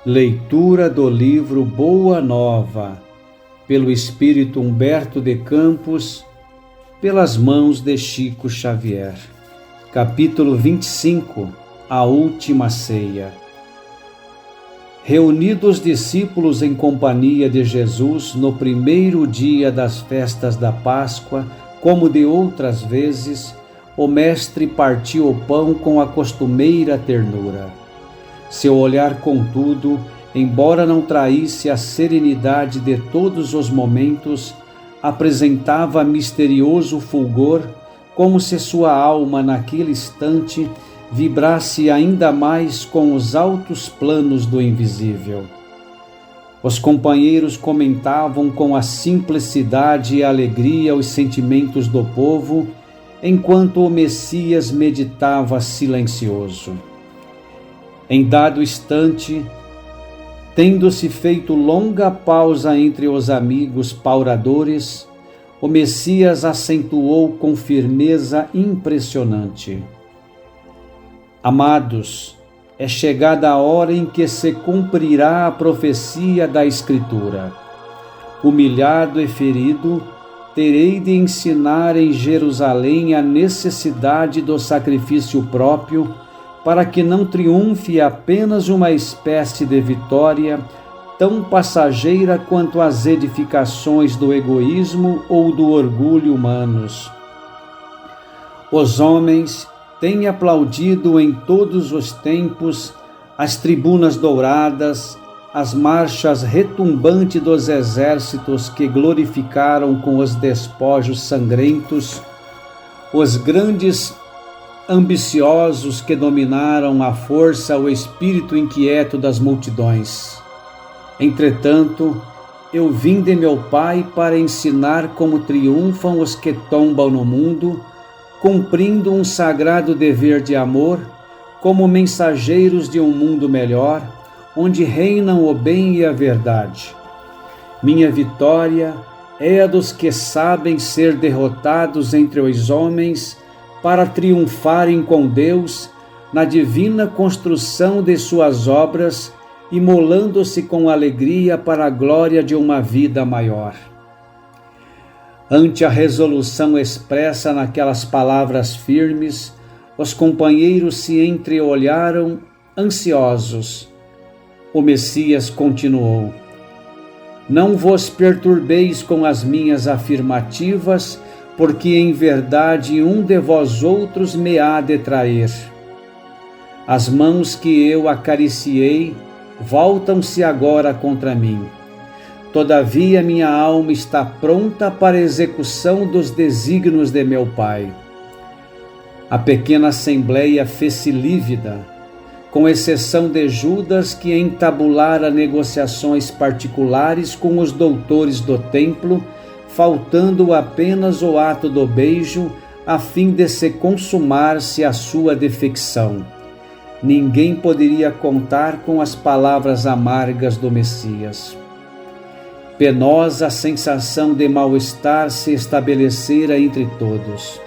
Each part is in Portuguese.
Leitura do livro Boa Nova, pelo Espírito Humberto de Campos, pelas mãos de Chico Xavier. Capítulo 25. A Última Ceia. Reunidos os discípulos em companhia de Jesus no primeiro dia das festas da Páscoa, como de outras vezes, o Mestre partiu o pão com a costumeira ternura. Seu olhar, contudo, embora não traísse a serenidade de todos os momentos, apresentava misterioso fulgor, como se sua alma, naquele instante, vibrasse ainda mais com os altos planos do invisível. Os companheiros comentavam com a simplicidade e alegria os sentimentos do povo, enquanto o Messias meditava silencioso. Em dado instante, tendo-se feito longa pausa entre os amigos pauradores, o Messias acentuou com firmeza impressionante: Amados, é chegada a hora em que se cumprirá a profecia da Escritura. Humilhado e ferido, terei de ensinar em Jerusalém a necessidade do sacrifício próprio, para que não triunfe apenas uma espécie de vitória tão passageira quanto as edificações do egoísmo ou do orgulho humanos. Os homens têm aplaudido em todos os tempos as tribunas douradas, as marchas retumbantes dos exércitos que glorificaram com os despojos sangrentos, os grandes ambiciosos que dominaram à força o espírito inquieto das multidões. Entretanto, eu vim de meu Pai para ensinar como triunfam os que tombam no mundo, cumprindo um sagrado dever de amor, como mensageiros de um mundo melhor, onde reinam o bem e a verdade. Minha vitória é a dos que sabem ser derrotados entre os homens, para triunfarem com Deus na divina construção de suas obras, imolando-se com alegria para a glória de uma vida maior. Ante a resolução expressa naquelas palavras firmes, os companheiros se entreolharam ansiosos. O Messias continuou: Não vos perturbeis com as minhas afirmativas, porque em verdade um de vós outros me há de trair. As mãos que eu acariciei voltam-se agora contra mim. Todavia minha alma está pronta para a execução dos desígnios de meu Pai. A pequena assembleia fez-se lívida, com exceção de Judas, que entabulara negociações particulares com os doutores do templo, faltando apenas o ato do beijo, a fim de se consumar-se a sua defecção. Ninguém poderia contar com as palavras amargas do Messias. Penosa sensação de mal-estar se estabelecera entre todos.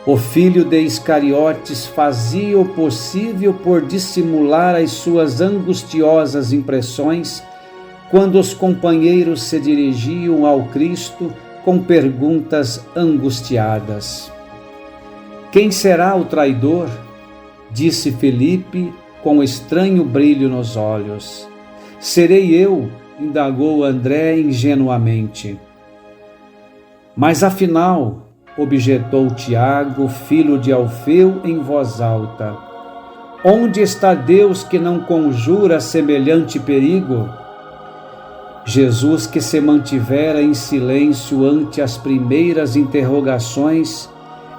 O filho de Iscariotes fazia o possível por dissimular as suas angustiosas impressões, quando os companheiros se dirigiam ao Cristo com perguntas angustiadas. Quem será o traidor? Disse Felipe com estranho brilho nos olhos. Serei eu, indagou André ingenuamente. Mas afinal, objetou Tiago, filho de Alfeu, em voz alta, onde está Deus que não conjura semelhante perigo? Jesus, que se mantivera em silêncio ante as primeiras interrogações,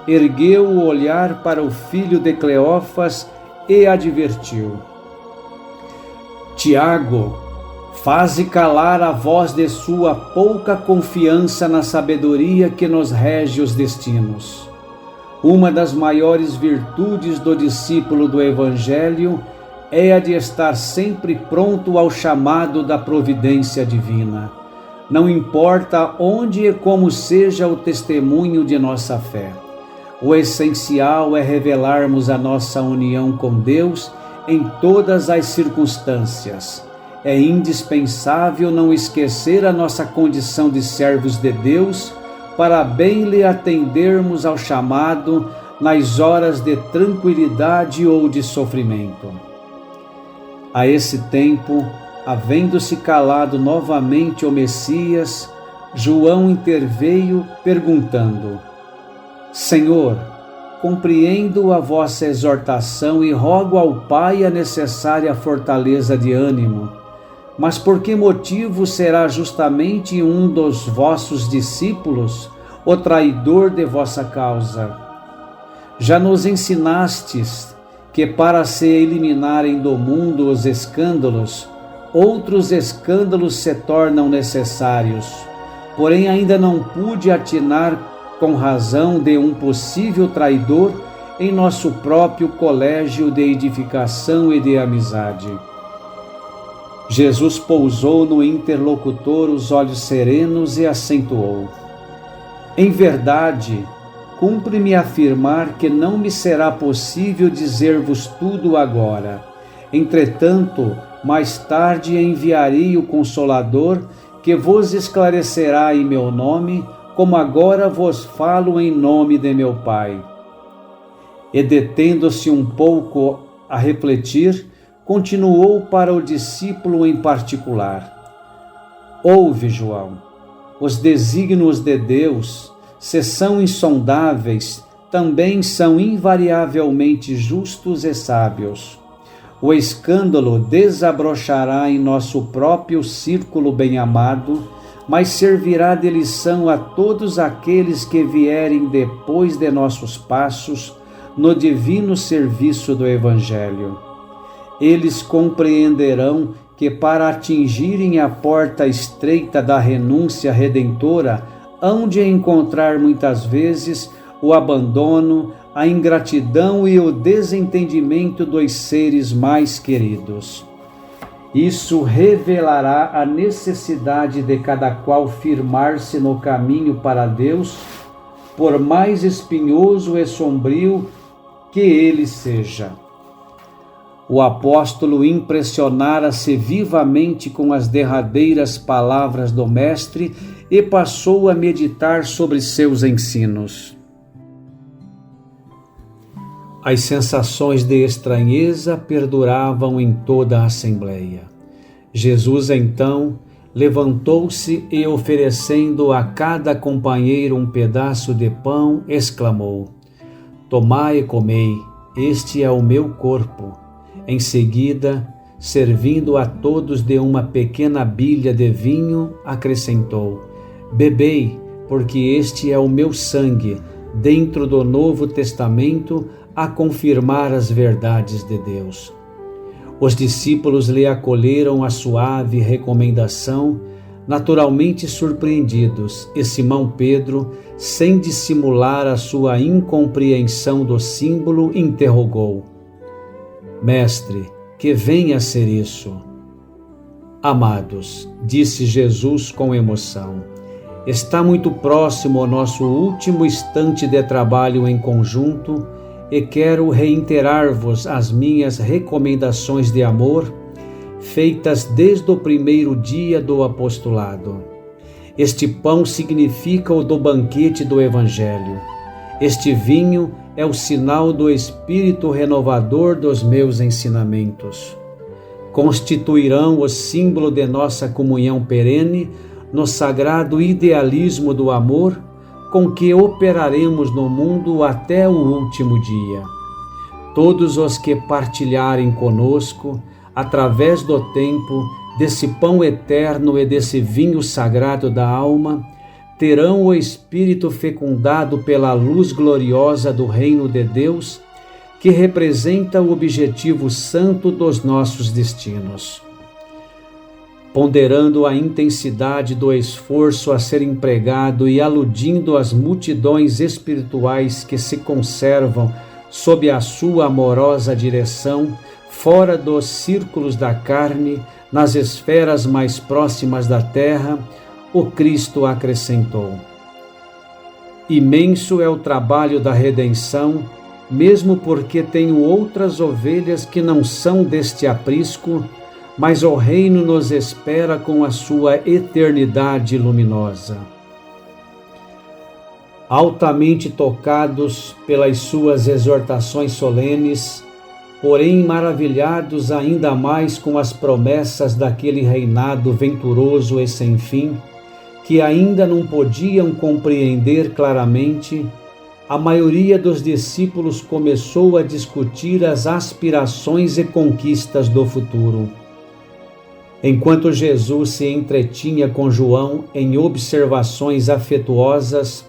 ergueu o olhar para o filho de Cleófas e advertiu: Tiago, faze calar a voz de sua pouca confiança na sabedoria que nos rege os destinos. Uma das maiores virtudes do discípulo do Evangelho é a de estar sempre pronto ao chamado da providência divina. Não importa onde e como seja o testemunho de nossa fé. O essencial é revelarmos a nossa união com Deus em todas as circunstâncias. É indispensável não esquecer a nossa condição de servos de Deus, para bem lhe atendermos ao chamado nas horas de tranquilidade ou de sofrimento. A esse tempo, havendo-se calado novamente o Messias, João interveio perguntando: Senhor, compreendo a vossa exortação e rogo ao Pai a necessária fortaleza de ânimo. Mas por que motivo será justamente um dos vossos discípulos o traidor de vossa causa? Já nos ensinastes que para se eliminarem do mundo os escândalos, outros escândalos se tornam necessários. Porém ainda não pude atinar com razão de um possível traidor em nosso próprio colégio de edificação e de amizade. Jesus pousou no interlocutor os olhos serenos e acentuou: Em verdade, cumpre-me afirmar que não me será possível dizer-vos tudo agora. Entretanto, mais tarde enviarei o Consolador, que vos esclarecerá em meu nome, como agora vos falo em nome de meu Pai. E detendo-se um pouco a refletir, continuou para o discípulo em particular: Ouve, João, os desígnios de Deus, se são insondáveis, também são invariavelmente justos e sábios. O escândalo desabrochará em nosso próprio círculo bem-amado, mas servirá de lição a todos aqueles que vierem depois de nossos passos no divino serviço do Evangelho. Eles compreenderão que para atingirem a porta estreita da renúncia redentora, hão de encontrar muitas vezes o abandono, a ingratidão e o desentendimento dos seres mais queridos. Isso revelará a necessidade de cada qual firmar-se no caminho para Deus, por mais espinhoso e sombrio que ele seja. O apóstolo impressionara-se vivamente com as derradeiras palavras do Mestre e passou a meditar sobre seus ensinos. As sensações de estranheza perduravam em toda a assembleia. Jesus, então, levantou-se e, oferecendo a cada companheiro um pedaço de pão, exclamou: Tomai e comei, este é o meu corpo. Em seguida, servindo a todos de uma pequena bilha de vinho, acrescentou: Bebei, porque este é o meu sangue, dentro do Novo Testamento, a confirmar as verdades de Deus. Os discípulos lhe acolheram a suave recomendação, naturalmente surpreendidos, e Simão Pedro, sem dissimular a sua incompreensão do símbolo, interrogou: Mestre, que venha a ser isso? Amados, disse Jesus com emoção, está muito próximo o nosso último instante de trabalho em conjunto e quero reiterar-vos as minhas recomendações de amor, feitas desde o primeiro dia do apostolado. Este pão significa o do banquete do Evangelho. Este vinho é o sinal do Espírito renovador dos meus ensinamentos. Constituirão o símbolo de nossa comunhão perene no sagrado idealismo do amor com que operaremos no mundo até o último dia. Todos os que partilharem conosco, através do tempo, desse pão eterno e desse vinho sagrado da alma, terão o Espírito fecundado pela luz gloriosa do reino de Deus, que representa o objetivo santo dos nossos destinos. Ponderando a intensidade do esforço a ser empregado e aludindo às multidões espirituais que se conservam sob a sua amorosa direção, fora dos círculos da carne, nas esferas mais próximas da terra, o Cristo acrescentou: Imenso é o trabalho da redenção mesmo porque tenho outras ovelhas que não são deste aprisco, mas o reino nos espera com a sua eternidade luminosa. Altamente tocados pelas suas exortações solenes, porém maravilhados ainda mais com as promessas daquele reinado venturoso e sem fim, que ainda não podiam compreender claramente, a maioria dos discípulos começou a discutir as aspirações e conquistas do futuro. Enquanto Jesus se entretinha com João em observações afetuosas,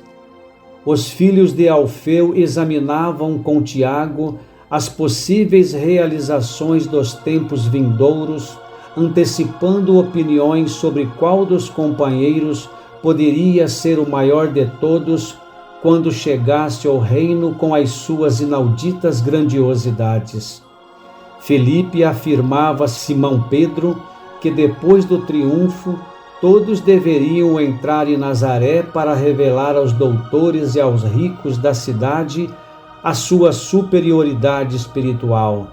os filhos de Alfeu examinavam com Tiago as possíveis realizações dos tempos vindouros, antecipando opiniões sobre qual dos companheiros poderia ser o maior de todos quando chegasse ao reino com as suas inauditas grandiosidades. Felipe afirmava a Simão Pedro que depois do triunfo todos deveriam entrar em Nazaré para revelar aos doutores e aos ricos da cidade a sua superioridade espiritual.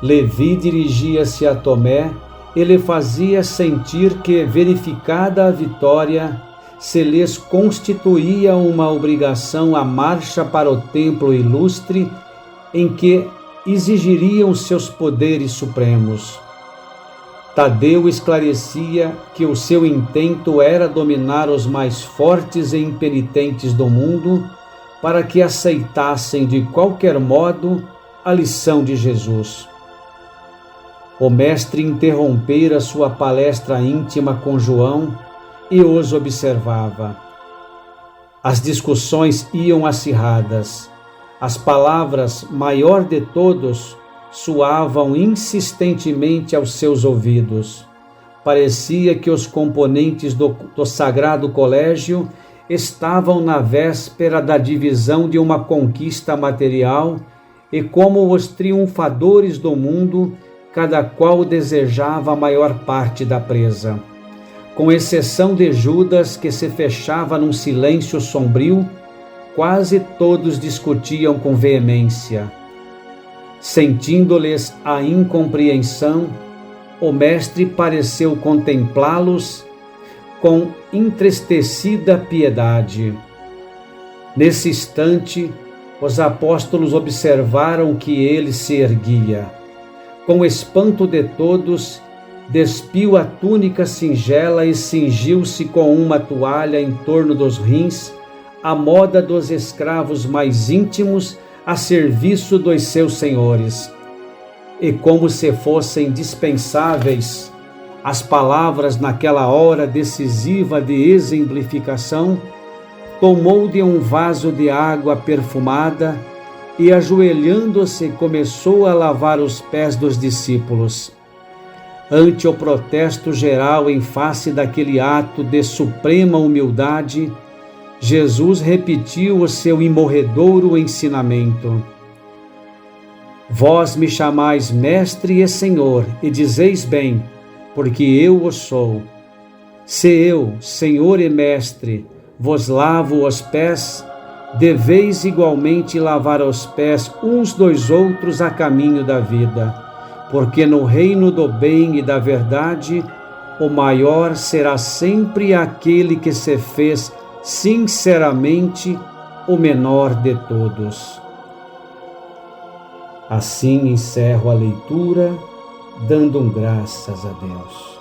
Levi dirigia-se a Tomé e lhe fazia sentir que, verificada a vitória, se lhes constituía uma obrigação a marcha para o templo ilustre em que exigiriam seus poderes supremos. Tadeu esclarecia que o seu intento era dominar os mais fortes e impenitentes do mundo para que aceitassem de qualquer modo a lição de Jesus. O mestre interrompera sua palestra íntima com João e os observava. As discussões iam acirradas. As palavras "maior de todos" soavam insistentemente aos seus ouvidos. Parecia que os componentes do sagrado colégio estavam na véspera da divisão de uma conquista material e, como os triunfadores do mundo, cada qual desejava a maior parte da presa. Com exceção de Judas, que se fechava num silêncio sombrio, quase todos discutiam com veemência. Sentindo-lhes a incompreensão, o mestre pareceu contemplá-los com entristecida piedade. Nesse instante, os apóstolos observaram que ele se erguia. Com espanto de todos, despiu a túnica singela e cingiu-se com uma toalha em torno dos rins, à moda dos escravos mais íntimos a serviço dos seus senhores. E como se fossem dispensáveis as palavras naquela hora decisiva de exemplificação, tomou de um vaso de água perfumada e, ajoelhando-se, começou a lavar os pés dos discípulos. Ante o protesto geral em face daquele ato de suprema humildade, Jesus repetiu o seu imorredouro ensinamento. Vós me chamais Mestre e Senhor, e dizeis bem, porque eu o sou. Se eu, Senhor e Mestre, vos lavo os pés, deveis igualmente lavar os pés uns dos outros a caminho da vida, porque no reino do bem e da verdade, o maior será sempre aquele que se fez sinceramente o menor de todos. Assim encerro a leitura, dando graças a Deus.